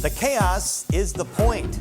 The chaos is the point.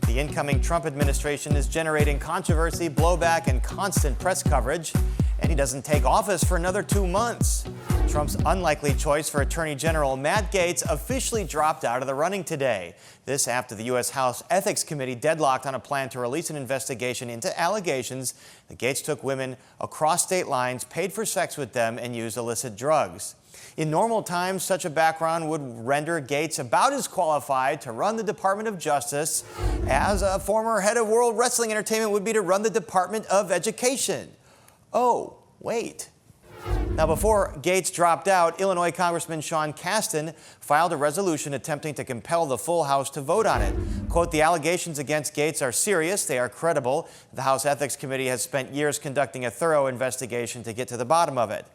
The incoming Trump administration is generating controversy, blowback, and constant press coverage, and he doesn't take office for another 2 months. Trump's unlikely choice for Attorney General Matt Gaetz officially dropped out of the running today. This after the U.S. House Ethics Committee deadlocked on a plan to release an investigation into allegations that Gaetz took women across state lines, paid for sex with them, and used illicit drugs. In normal times, such a background would render Gaetz about as qualified to run the Department of Justice as a former head of World Wrestling Entertainment would be to run the Department of Education. Oh, wait. Now, before Gaetz dropped out, Illinois Congressman Sean Casten filed a resolution attempting to compel the full House to vote on it. Quote, the allegations against Gaetz are serious, they are credible. The House Ethics Committee has spent years conducting a thorough investigation to get to the bottom of it.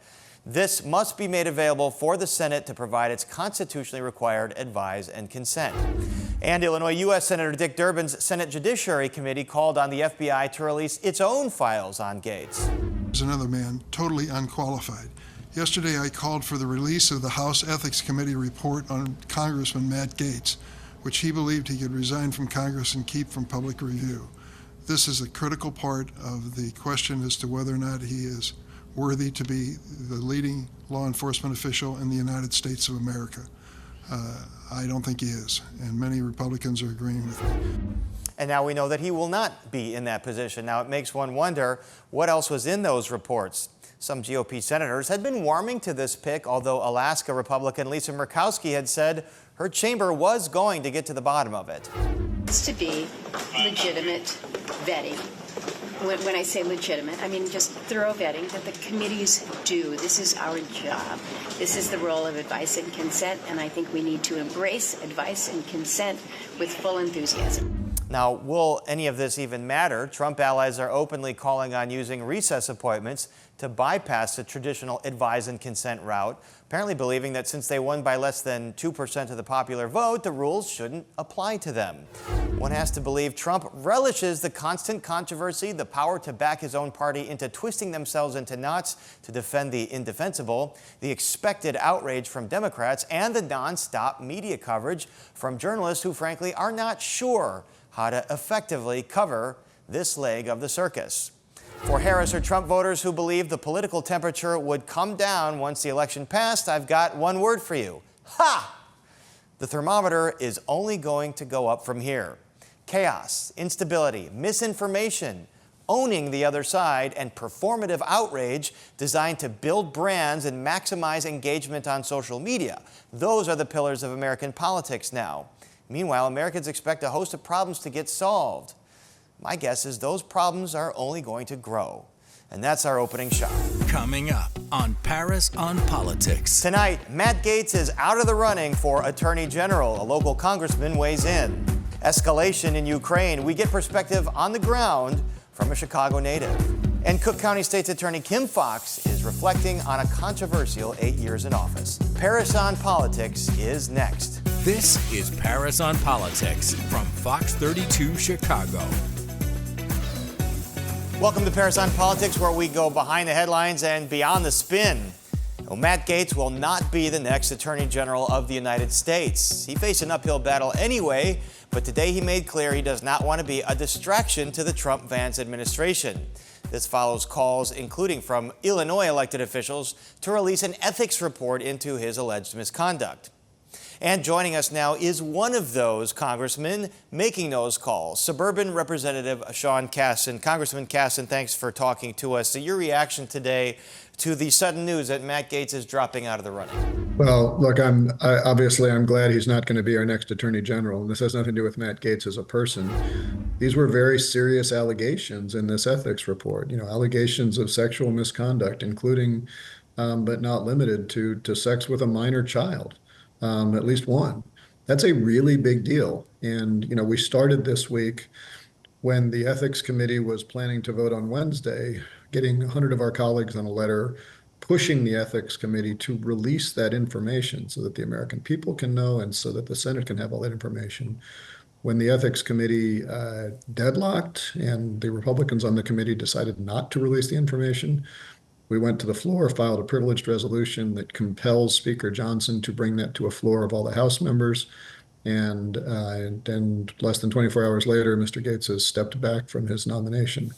This must be made available for the Senate to provide its constitutionally required advise and consent. And Illinois U.S. Senator Dick Durbin's Senate Judiciary Committee called on the FBI to release its own files on Gaetz. There's another man, totally unqualified. Yesterday, I called for the release of the House Ethics Committee report on Congressman Matt Gaetz, which he believed he could resign from Congress and keep from public review. This is a critical part of the question as to whether or not he is worthy to be the leading law enforcement official in the United States of America. I don't think he is, and many Republicans are agreeing with me. And now we know that he will not be in that position. Now it makes one wonder what else was in those reports. Some GOP senators had been warming to this pick, although Alaska Republican Lisa Murkowski had said her chamber was going to get to the bottom of it. It's to be legitimate vetting. When I say legitimate, I mean just thorough vetting that the committees do. This is our job. This is the role of advice and consent, and I think we need to embrace advice and consent with full enthusiasm. Now, will any of this even matter? Trump allies are openly calling on using recess appointments to bypass the traditional advise and consent route, apparently believing that since they won by less than 2% of the popular vote, the rules shouldn't apply to them. One has to believe Trump relishes the constant controversy, the power to back his own party into twisting themselves into knots to defend the indefensible, the expected outrage from Democrats, and the nonstop media coverage from journalists who frankly are not sure how to effectively cover this leg of the circus. For Harris or Trump voters who believe the political temperature would come down once the election passed, I've got one word for you. Ha! The thermometer is only going to go up from here. Chaos, instability, misinformation, owning the other side, and performative outrage designed to build brands and maximize engagement on social media. Those are the pillars of American politics now. Meanwhile, Americans expect a host of problems to get solved. My guess is those problems are only going to grow. And that's our opening shot. Coming up on Paris on Politics. Tonight, Matt Gaetz is out of the running for Attorney General. A local congressman weighs in. Escalation in Ukraine. We get perspective on the ground from a Chicago native. And Cook County State's Attorney Kim Foxx is reflecting on a controversial 8 years in office. Paris on Politics is next. This is Paris on Politics from Fox 32 Chicago. Welcome to Paris on Politics, where we go behind the headlines and beyond the spin. Well, Matt Gaetz will not be the next Attorney General of the United States. He faced an uphill battle anyway, but today he made clear he does not want to be a distraction to the Trump-Vance administration. This follows calls, including from Illinois elected officials, to release an ethics report into his alleged misconduct. And joining us now is one of those congressmen making those calls, suburban Representative Sean Casten. Congressman Casten, thanks for talking to us. So your reaction today to the sudden news that Matt Gaetz is dropping out of the running? Well, look, obviously I'm glad he's not going to be our next Attorney General. And this has nothing to do with Matt Gaetz as a person. These were very serious allegations in this ethics report. You know, allegations of sexual misconduct, including, but not limited to sex with a minor child. At least one. That's a really big deal. And, you know, we started this week when the Ethics Committee was planning to vote on Wednesday, getting 100 of our colleagues on a letter pushing the Ethics Committee to release that information so that the American people can know and so that the Senate can have all that information. When the Ethics Committee deadlocked and the Republicans on the committee decided not to release the information, we went to the floor, filed a privileged resolution that compels Speaker Johnson to bring that to a floor of all the House members. And then less than 24 hours later, Mr. Gaetz has stepped back from his nomination.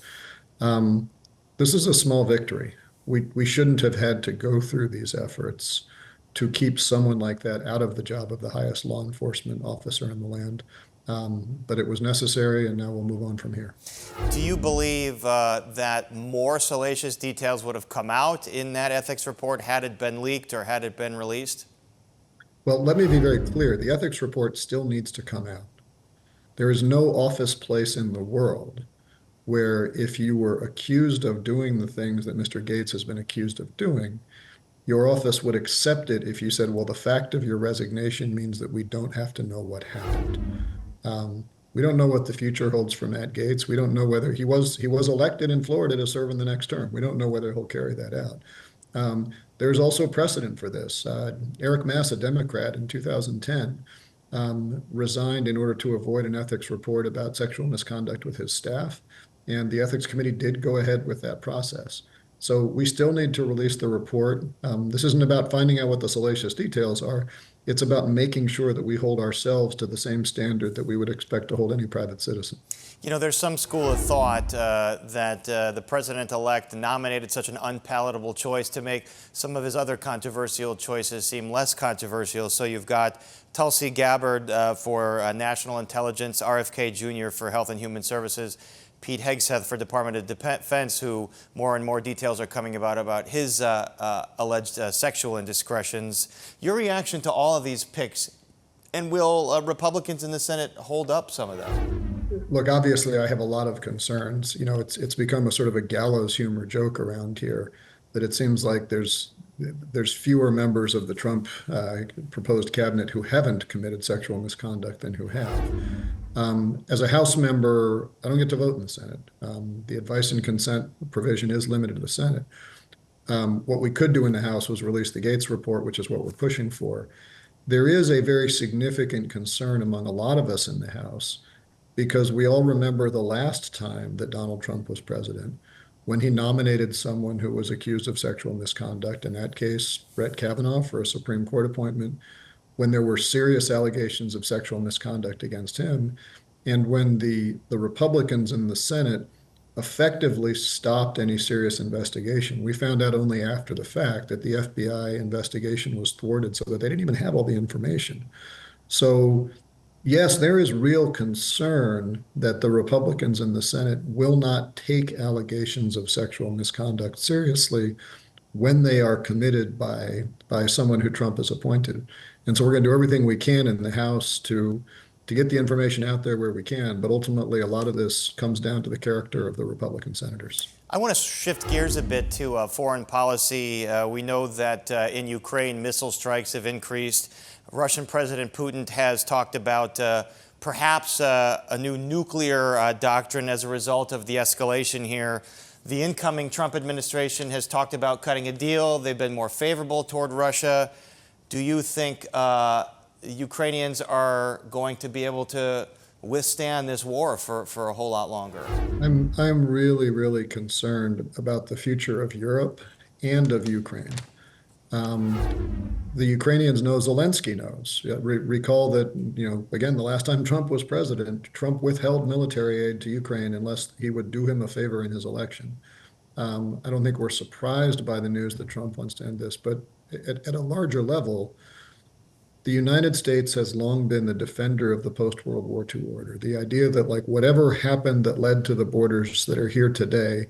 Um, this is a small victory. We shouldn't have had to go through these efforts to keep someone like that out of the job of the highest law enforcement officer in the land. But it was necessary, and now we'll move on from here. Do you believe that more salacious details would have come out in that ethics report had it been leaked or had it been released? Well, let me be very clear. The ethics report still needs to come out. There is no office place in the world where if you were accused of doing the things that Mr. Gaetz has been accused of doing, your office would accept it if you said, well, the fact of your resignation means that we don't have to know what happened. We don't know what the future holds for Matt Gaetz. We don't know whether he was elected in Florida to serve in the next term. We don't know whether he'll carry that out. There's also precedent for this. Eric Mass, a Democrat in 2010, resigned in order to avoid an ethics report about sexual misconduct with his staff. And the ethics committee did go ahead with that process. So we still need to release the report. This isn't about finding out what the salacious details are. It's about making sure that we hold ourselves to the same standard that we would expect to hold any private citizen. You know, there's some school of thought that the president-elect nominated such an unpalatable choice to make some of his other controversial choices seem less controversial. So you've got Tulsi Gabbard for National Intelligence, RFK Jr. for Health and Human Services, Pete Hegseth for Department of Defense, who more and more details are coming about his alleged sexual indiscretions. Your reaction to all of these picks, and will Republicans in the Senate hold up some of them? Look, obviously, I have a lot of concerns. You know, it's become a sort of a gallows humor joke around here that it seems like there's fewer members of the Trump proposed cabinet who haven't committed sexual misconduct than who have. As a House member, I don't get to vote in the Senate. The advice and consent provision is limited to the Senate. What we could do in the House was release the Gaetz report, which is what we're pushing for. There is a very significant concern among a lot of us in the House because we all remember the last time that Donald Trump was president, when he nominated someone who was accused of sexual misconduct, in that case, Brett Kavanaugh, for a Supreme Court appointment, when there were serious allegations of sexual misconduct against him, and when the Republicans in the Senate effectively stopped any serious investigation. We found out only after the fact that the FBI investigation was thwarted so that they didn't even have all the information. So yes, there is real concern that the Republicans in the Senate will not take allegations of sexual misconduct seriously when they are committed by someone who Trump has appointed. And so we're going to do everything we can in the House to get the information out there where we can. But ultimately, a lot of this comes down to the character of the Republican senators. I want to shift gears a bit to foreign policy. We know that in Ukraine, missile strikes have increased. Russian President Putin has talked about perhaps a new nuclear doctrine as a result of the escalation here. The incoming Trump administration has talked about cutting a deal. They've been more favorable toward Russia. Do you think Ukrainians are going to be able to withstand this war for a whole lot longer? I'm really, really concerned about the future of Europe and of Ukraine. The Ukrainians know, Zelensky knows. Recall that, again, the last time Trump was president, Trump withheld military aid to Ukraine unless he would do him a favor in his election. I don't think we're surprised by the news that Trump wants to end this, but at a larger level, the United States has long been the defender of the post-World War II order. The idea that, like, whatever happened that led to the borders that are here today,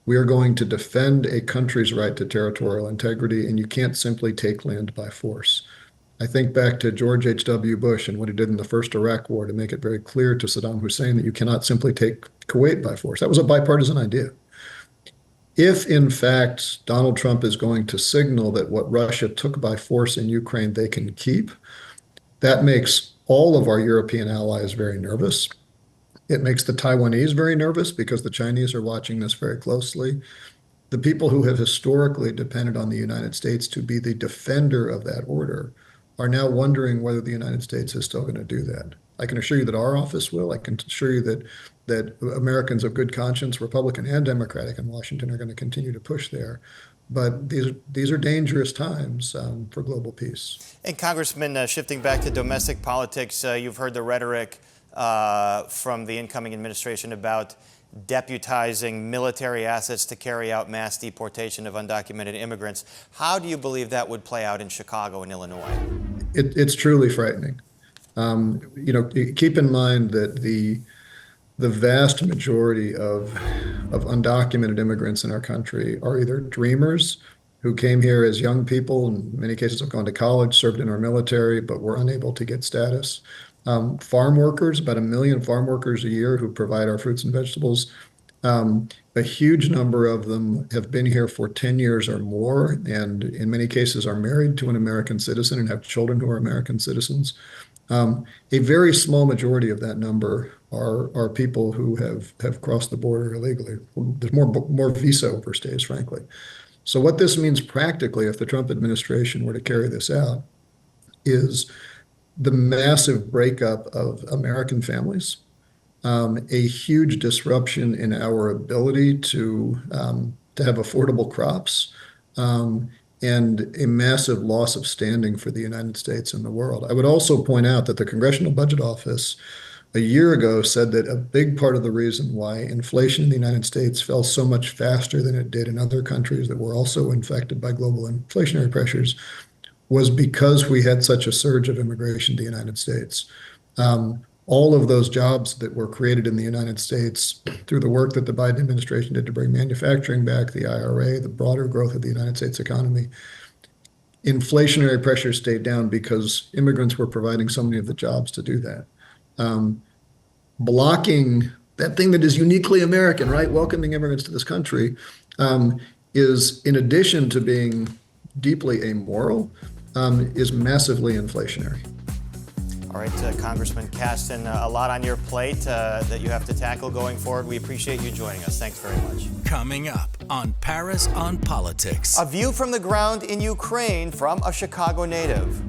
we are going to defend a country's right to territorial integrity, and you can't simply take land by force. I think back to George H.W. Bush and what he did in the first Iraq War to make it very clear to Saddam Hussein that you cannot simply take Kuwait by force. That was a bipartisan idea. If, in fact, Donald Trump is going to signal that what Russia took by force in Ukraine they can keep, that makes all of our European allies very nervous. It makes the Taiwanese very nervous because the Chinese are watching this very closely. The people who have historically depended on the United States to be the defender of that order are now wondering whether the United States is still going to do that. I can assure you that our office will. I can assure you that Americans of good conscience, Republican and Democratic in Washington, are going to continue to push there. But these are dangerous times for global peace. And Congressman, shifting back to domestic politics, you've heard the rhetoric from the incoming administration about deputizing military assets to carry out mass deportation of undocumented immigrants. How do you believe that would play out in Chicago and Illinois? It's truly frightening. Keep in mind that the vast majority of undocumented immigrants in our country are either dreamers who came here as young people, in many cases have gone to college, served in our military, but were unable to get status. Farm workers, about 1 million farm workers a year who provide our fruits and vegetables. A huge number of them have been here for 10 years or more, and in many cases are married to an American citizen and have children who are American citizens. A very small majority of that number are people who have crossed the border illegally. There's more visa overstays, frankly. So what this means practically, if the Trump administration were to carry this out, is the massive breakup of American families, a huge disruption in our ability to have affordable crops, and a massive loss of standing for the United States in the world. I would also point out that the Congressional Budget Office a year ago said that a big part of the reason why inflation in the United States fell so much faster than it did in other countries that were also infected by global inflationary pressures was because we had such a surge of immigration to the United States. All of those jobs that were created in the United States through the work that the Biden administration did to bring manufacturing back, the IRA, the broader growth of the United States economy, inflationary pressures stayed down because immigrants were providing so many of the jobs to do that. Blocking that thing that is uniquely American, right? Welcoming immigrants to this country is, in addition to being deeply amoral, is massively inflationary. All right, Congressman Casten, a lot on your plate that you have to tackle going forward. We appreciate you joining us. Thanks very much. Coming up on Paris on Politics. A view from the ground in Ukraine from a Chicago native.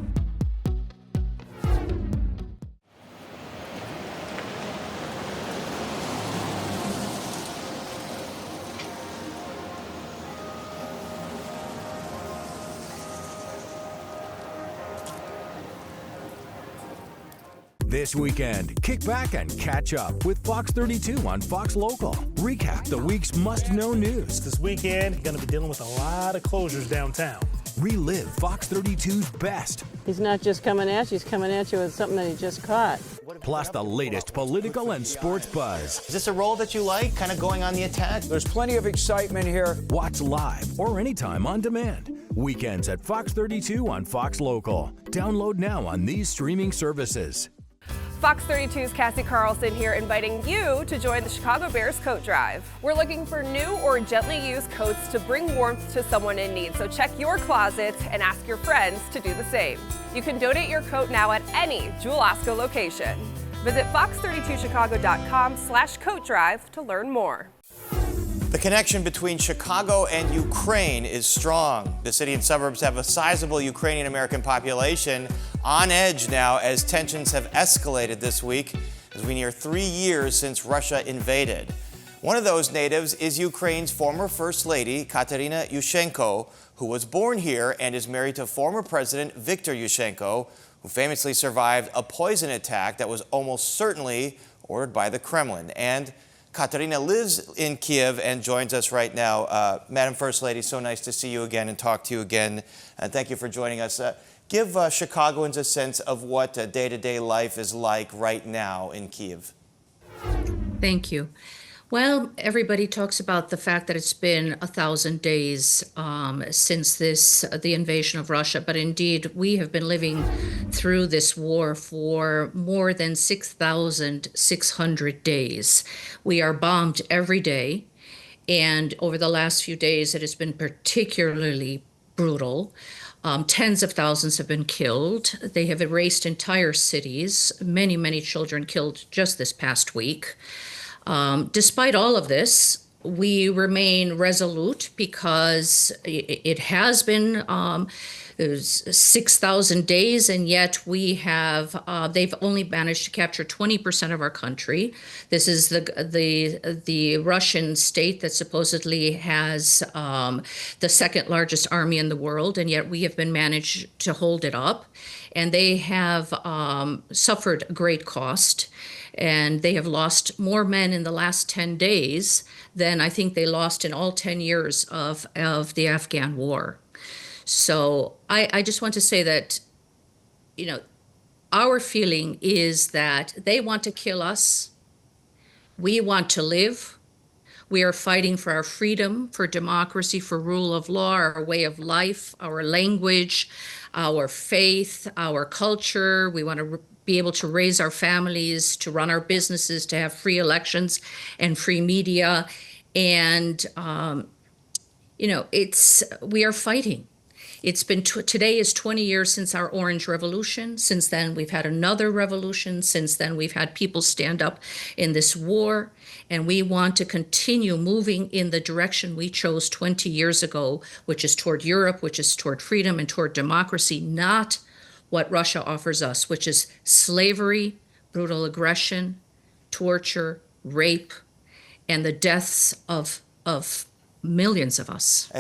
This weekend, kick back and catch up with Fox 32 on Fox Local. Recap the week's must-know news. This weekend, you're going to be dealing with a lot of closures downtown. Relive Fox 32's best. He's not just coming at you, he's coming at you with something that he just caught. Plus the latest political and sports buzz. Is this a role that you like, kind of going on the attack? There's plenty of excitement here. Watch live or anytime on demand. Weekends at Fox 32 on Fox Local. Download now on these streaming services. Fox 32's Cassie Carlson here, inviting you to join the Chicago Bears Coat Drive. We're looking for new or gently used coats to bring warmth to someone in need, so check your closet and ask your friends to do the same. You can donate your coat now at any Jewel Osco location. Visit fox32chicago.com/coat drive to learn more. The connection between Chicago and Ukraine is strong. The city and suburbs have a sizable Ukrainian-American population on edge now as tensions have escalated this week as we near 3 years since Russia invaded. One of those natives is Ukraine's former First Lady, Kateryna Yushchenko, who was born here and is married to former President Viktor Yushchenko, who famously survived a poison attack that was almost certainly ordered by the Kremlin. And Kateryna lives in Kiev and joins us right now. Madam First Lady, so nice to see you again and talk to you again. Thank you for joining us. Give Chicagoans a sense of what day-to-day life is like right now in Kiev. Thank you. Well, everybody talks about the fact that it's been 1,000 days since the invasion of Russia, but indeed we have been living through this war for more than 6,600 days. We are bombed every day, and over the last few days it has been particularly brutal. Tens of thousands have been killed. They have erased entire cities, many, many children killed just this past week. Despite all of this, we remain resolute because it has been there's 6,000 days, and yet we have they've only managed to capture 20% of our country. This is the Russian state that supposedly has the second largest army in the world, and yet we have been managed to hold it up. And they have suffered great cost, and they have lost more men in the last 10 days than I think they lost in all 10 years of the Afghan war. So I just want to say that, our feeling is that they want to kill us. We want to live. We are fighting for our freedom, for democracy, for rule of law, our way of life, our language, our faith, our culture. We want to be able to raise our families, to run our businesses, to have free elections and free media. And, we are fighting. It's been today is 20 years since our Orange Revolution. Since then, we've had another revolution. Since then, we've had people stand up in this war. And we want to continue moving in the direction we chose 20 years ago, which is toward Europe, which is toward freedom and toward democracy, not what Russia offers us, which is slavery, brutal aggression, torture, rape, and the deaths of millions of us.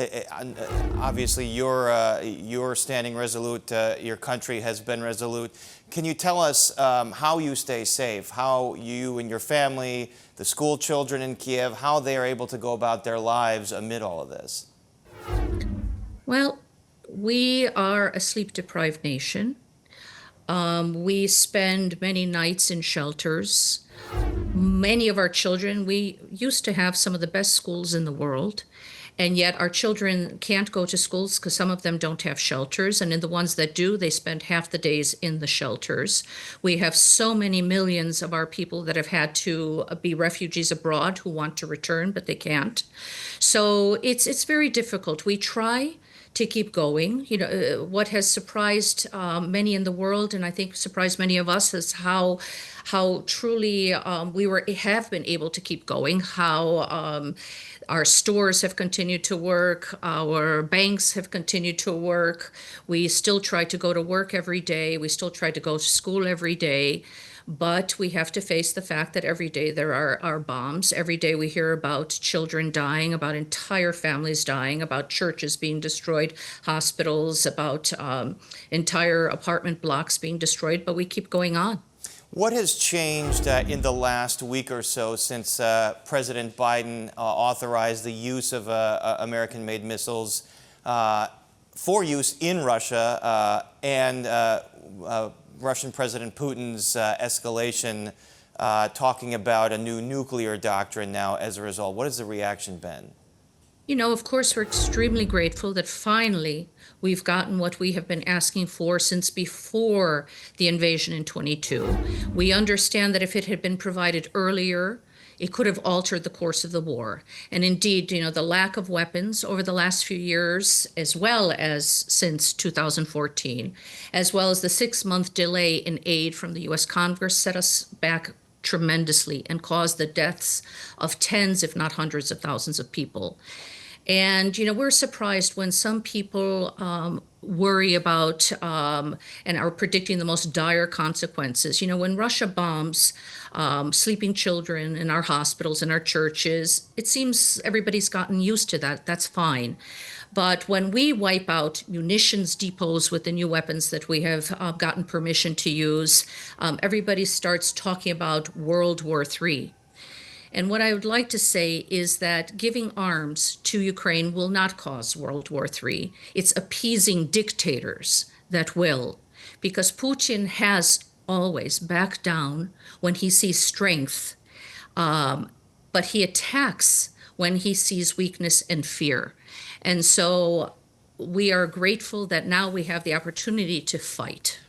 Obviously, you're standing resolute. Your country has been resolute. Can you tell us how you stay safe, how you and your family, the school children in Kiev, how they are able to go about their lives amid all of this? Well, we are a sleep-deprived nation. We spend many nights in shelters. Many of our children, we used to have some of the best schools in the world, and yet our children can't go to schools because some of them don't have shelters, and in the ones that do, they spend half the days in the shelters. We have so many millions of our people that have had to be refugees abroad who want to return, but they can't. So it's very difficult. We try to keep going. What has surprised many in the world, and I think surprised many of us, is how truly we have been able to keep going, how our stores have continued to work, our banks have continued to work. We still try to go to work every day. We still try to go to school every day. But we have to face the fact that every day there are bombs. Every day we hear about children dying, about entire families dying, about churches being destroyed, hospitals, about entire apartment blocks being destroyed, but we keep going on. What has changed in the last week or so since President Biden authorized the use of American-made missiles for use in Russia and Russian President Putin's escalation, talking about a new nuclear doctrine now as a result? What has the reaction been? Of course, we're extremely grateful that finally we've gotten what we have been asking for since before the invasion in 22. We understand that if it had been provided earlier, it could have altered the course of the war. And indeed, the lack of weapons over the last few years, as well as since 2014, as well as the 6-month delay in aid from the U.S. Congress, set us back tremendously and caused the deaths of tens, if not hundreds of thousands of people. And, we're surprised when some people worry about and are predicting the most dire consequences. When Russia bombs sleeping children in our hospitals and our churches, it seems everybody's gotten used to that. That's fine. But when we wipe out munitions depots with the new weapons that we have gotten permission to use, everybody starts talking about World War III. And what I would like to say is that giving arms to Ukraine will not cause World War III. It's appeasing dictators that will, because Putin has always backed down when he sees strength, but he attacks when he sees weakness and fear. And so we are grateful that now we have the opportunity to fight.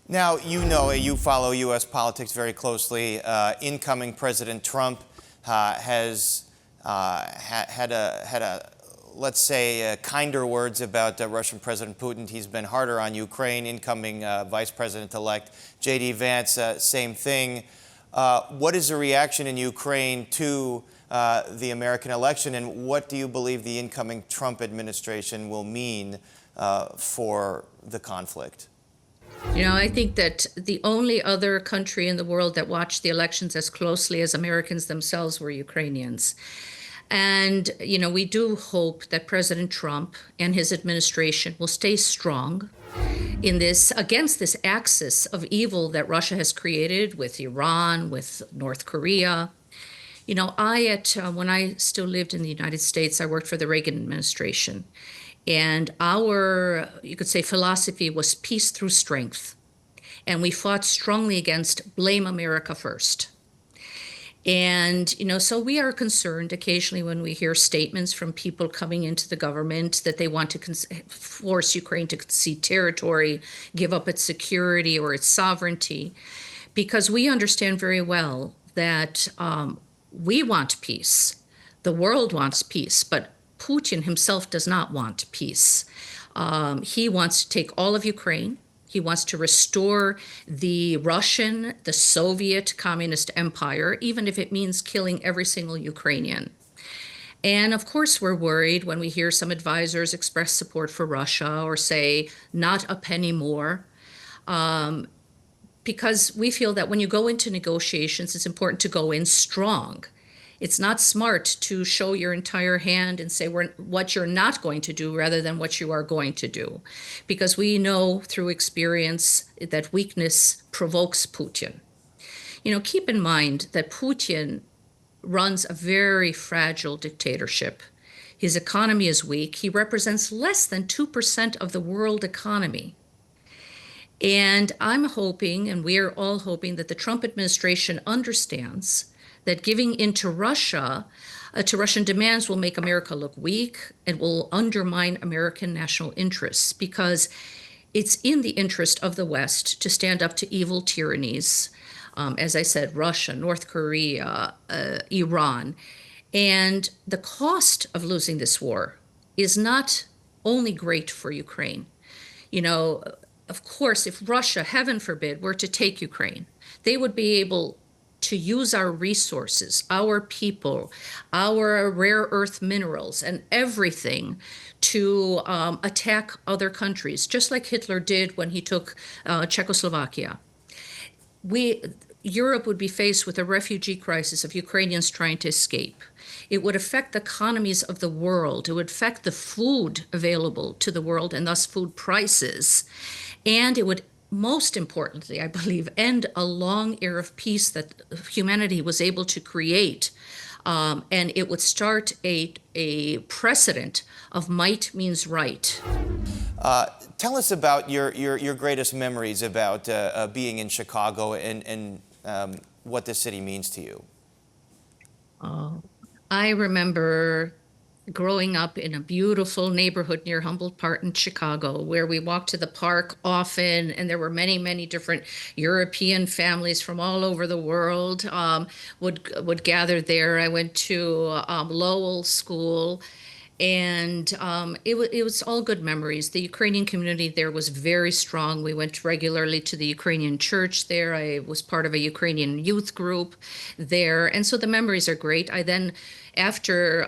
Now, you follow U.S. politics very closely. Incoming President Trump has had a let's say, kinder words about Russian President Putin. He's been harder on Ukraine. Incoming Vice President-elect J.D. Vance, same thing. What is the reaction in Ukraine to the American election, and what do you believe the incoming Trump administration will mean for the conflict? You know, I think that the only other country in the world that watched the elections as closely as Americans themselves were Ukrainians. And, you know, we do hope that President Trump and his administration will stay strong in this, against this axis of evil that Russia has created with Iran, with North Korea. You know, when I still lived in the United States, I worked for the Reagan administration. And our, you could say, philosophy was peace through strength. And we fought strongly against blame America first. And, you know, so we are concerned occasionally when we hear statements from people coming into the government that they want to force Ukraine to concede territory, give up its security or its sovereignty, because we understand very well that we want peace. The world wants peace, but Putin himself does not want peace. He wants to take all of Ukraine. He wants to restore the Russian, the Soviet communist empire, even if it means killing every single Ukrainian. And of course, we're worried when we hear some advisors express support for Russia or say, not a penny more. Because we feel that when you go into negotiations, it's important to go in strong. It's not smart to show your entire hand and say what you're not going to do rather than what you are going to do. Because we know through experience that weakness provokes Putin. You know, keep in mind that Putin runs a very fragile dictatorship. His economy is weak. He represents less than 2% of the world economy. And I'm hoping, and we are all hoping, that the Trump administration understands that giving in to Russia, to Russian demands, will make America look weak and will undermine American national interests, because it's in the interest of the West to stand up to evil tyrannies, as I said, Russia, North Korea, Iran. And the cost of losing this war is not only great for Ukraine. You know, of course, if Russia, heaven forbid, were to take Ukraine, they would be able to use our resources, our people, our rare earth minerals, and everything to attack other countries, just like Hitler did when he took Czechoslovakia. Europe would be faced with a refugee crisis of Ukrainians trying to escape. It would affect the economies of the world. It would affect the food available to the world and thus food prices. And it would, most importantly, I believe, end a long era of peace that humanity was able to create. And it would start a precedent of might means right. Tell us about your greatest memories about being in Chicago and what the city means to you. I remember growing up in a beautiful neighborhood near Humboldt Park in Chicago, where we walked to the park often, and there were many, many different European families from all over the world would gather there. I went to Lowell School, and it was all good memories. The Ukrainian community there was very strong. We went regularly to the Ukrainian church there. I was part of a Ukrainian youth group there, and so the memories are great. I then, after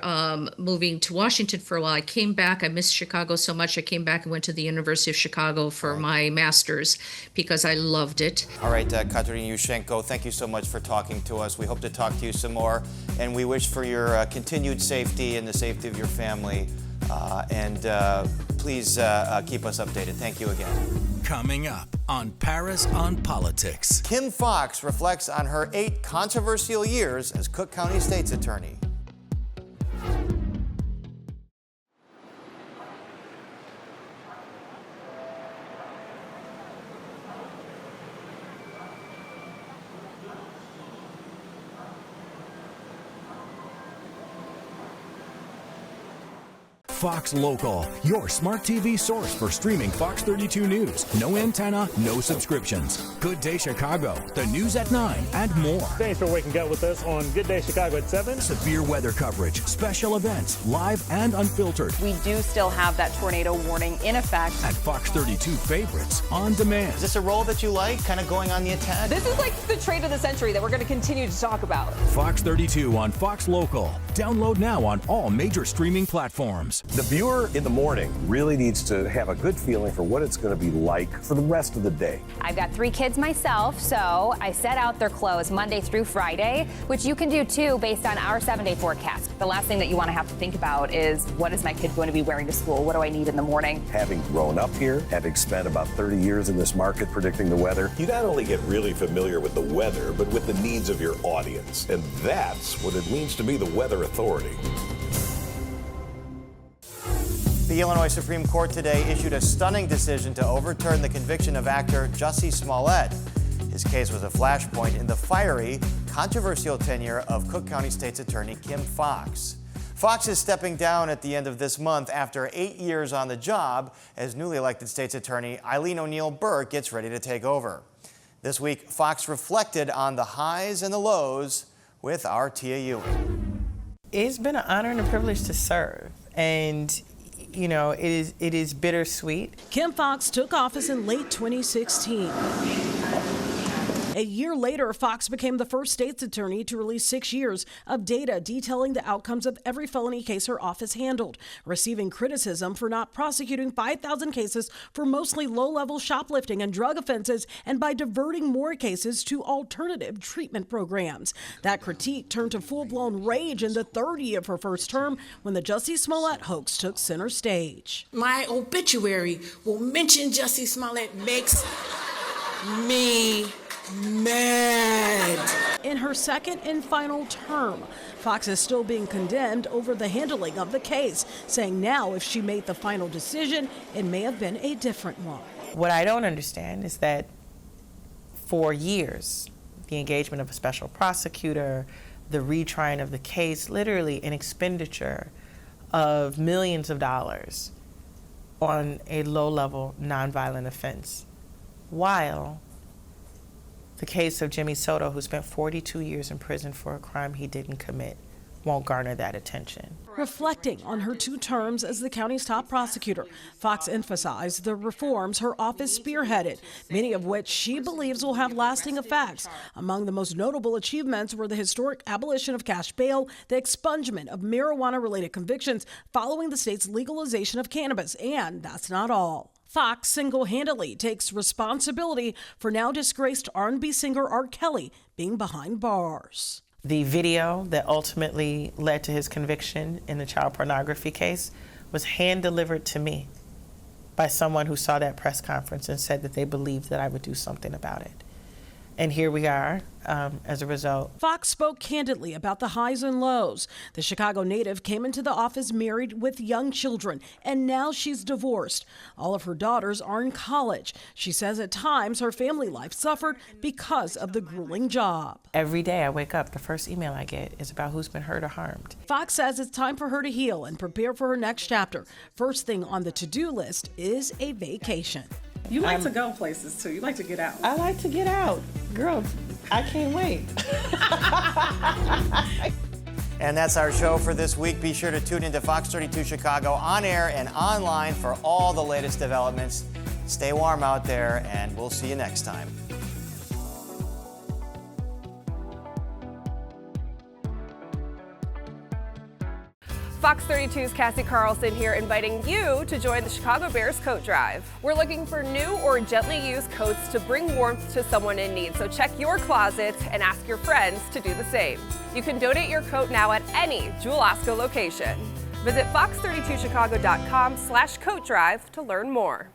moving to Washington for a while, I came back. I missed Chicago so much. I came back and went to the University of Chicago for my master's because I loved it. All right, Katerina Yushchenko, thank you so much for talking to us. We hope to talk to you some more, and we wish for your continued safety and the safety of your family. Please keep us updated. Thank you again. Coming up on Paris on Politics. Kim Foxx reflects on her 8 controversial years as Cook County State's Attorney. Fox Local, your smart TV source for streaming Fox 32 News. No antenna, no subscriptions. Good Day Chicago, the news at 9, and more. Thanks for waking up with us on Good Day Chicago at 7. Severe weather coverage, special events, live and unfiltered. We do still have that tornado warning in effect. At Fox 32 Favorites on demand. Is this a role that you like, kind of going on the attack? This is like the trade of the century that we're going to continue to talk about. Fox 32 on Fox Local. Download now on all major streaming platforms. The viewer in the morning really needs to have a good feeling for what it's going to be like for the rest of the day. I've got 3 kids myself, so I set out their clothes Monday through Friday, which you can do too based on our 7-day forecast. The last thing that you want to have to think about is, what is my kid going to be wearing to school? What do I need in the morning? Having grown up here, having spent about 30 years in this market predicting the weather, you not only get really familiar with the weather, but with the needs of your audience. And that's what it means to be the weather authority. The Illinois Supreme Court today issued a stunning decision to overturn the conviction of actor Jussie Smollett. His case was a flashpoint in the fiery, controversial tenure of Cook County State's Attorney Kim Foxx. Foxx is stepping down at the end of this month after 8 years on the job as newly elected State's Attorney Eileen O'Neill Burke gets ready to take over. This week, Foxx reflected on the highs and the lows with our Tia Ewing. It's been an honor and a privilege to serve, and you know, it is bittersweet. Kim Foxx took office in late 2016. A year later, Foxx became the first state's attorney to release 6 years of data detailing the outcomes of every felony case her office handled, receiving criticism for not prosecuting 5,000 cases for mostly low-level shoplifting and drug offenses, and by diverting more cases to alternative treatment programs. That critique turned to full-blown rage in the third year of her first term when the Jussie Smollett hoax took center stage. My obituary will mention Jussie Smollett makes me mad. In her second and final term, Foxx is still being condemned over the handling of the case, saying now if she made the final decision, it may have been a different one. What I don't understand is that for years, the engagement of a special prosecutor, the retrying of the case, literally an expenditure of millions of dollars on a low-level nonviolent offense, while the case of Jimmy Soto, who spent 42 years in prison for a crime he didn't commit, won't garner that attention. Reflecting on her 2 terms as the county's top prosecutor, Foxx emphasized the reforms her office spearheaded, many of which she believes will have lasting effects. Among the most notable achievements were the historic abolition of cash bail, the expungement of marijuana-related convictions following the state's legalization of cannabis, and that's not all. Foxx single-handedly takes responsibility for now disgraced R&B singer R. Kelly being behind bars. The video that ultimately led to his conviction in the child pornography case was hand-delivered to me by someone who saw that press conference and said that they believed that I would do something about it. And here we are as a result. Foxx spoke candidly about the highs and lows. The Chicago native came into the office married with young children, and now she's divorced. All of her daughters are in college. She says at times her family life suffered because of the grueling job. Every day I wake up, the first email I get is about who's been hurt or harmed. Foxx says it's time for her to heal and prepare for her next chapter. First thing on the to-do list is a vacation. You like to go places too. You like to get out. I like to get out. Girl, I can't wait. And that's our show for this week. Be sure to tune into Fox 32 Chicago on air and online for all the latest developments. Stay warm out there, and we'll see you next time. Fox 32's Cassie Carlson here, inviting you to join the Chicago Bears coat drive. We're looking for new or gently used coats to bring warmth to someone in need, so check your closet and ask your friends to do the same. You can donate your coat now at any Jewel Osco location. Visit fox32chicago.com/coat drive to learn more.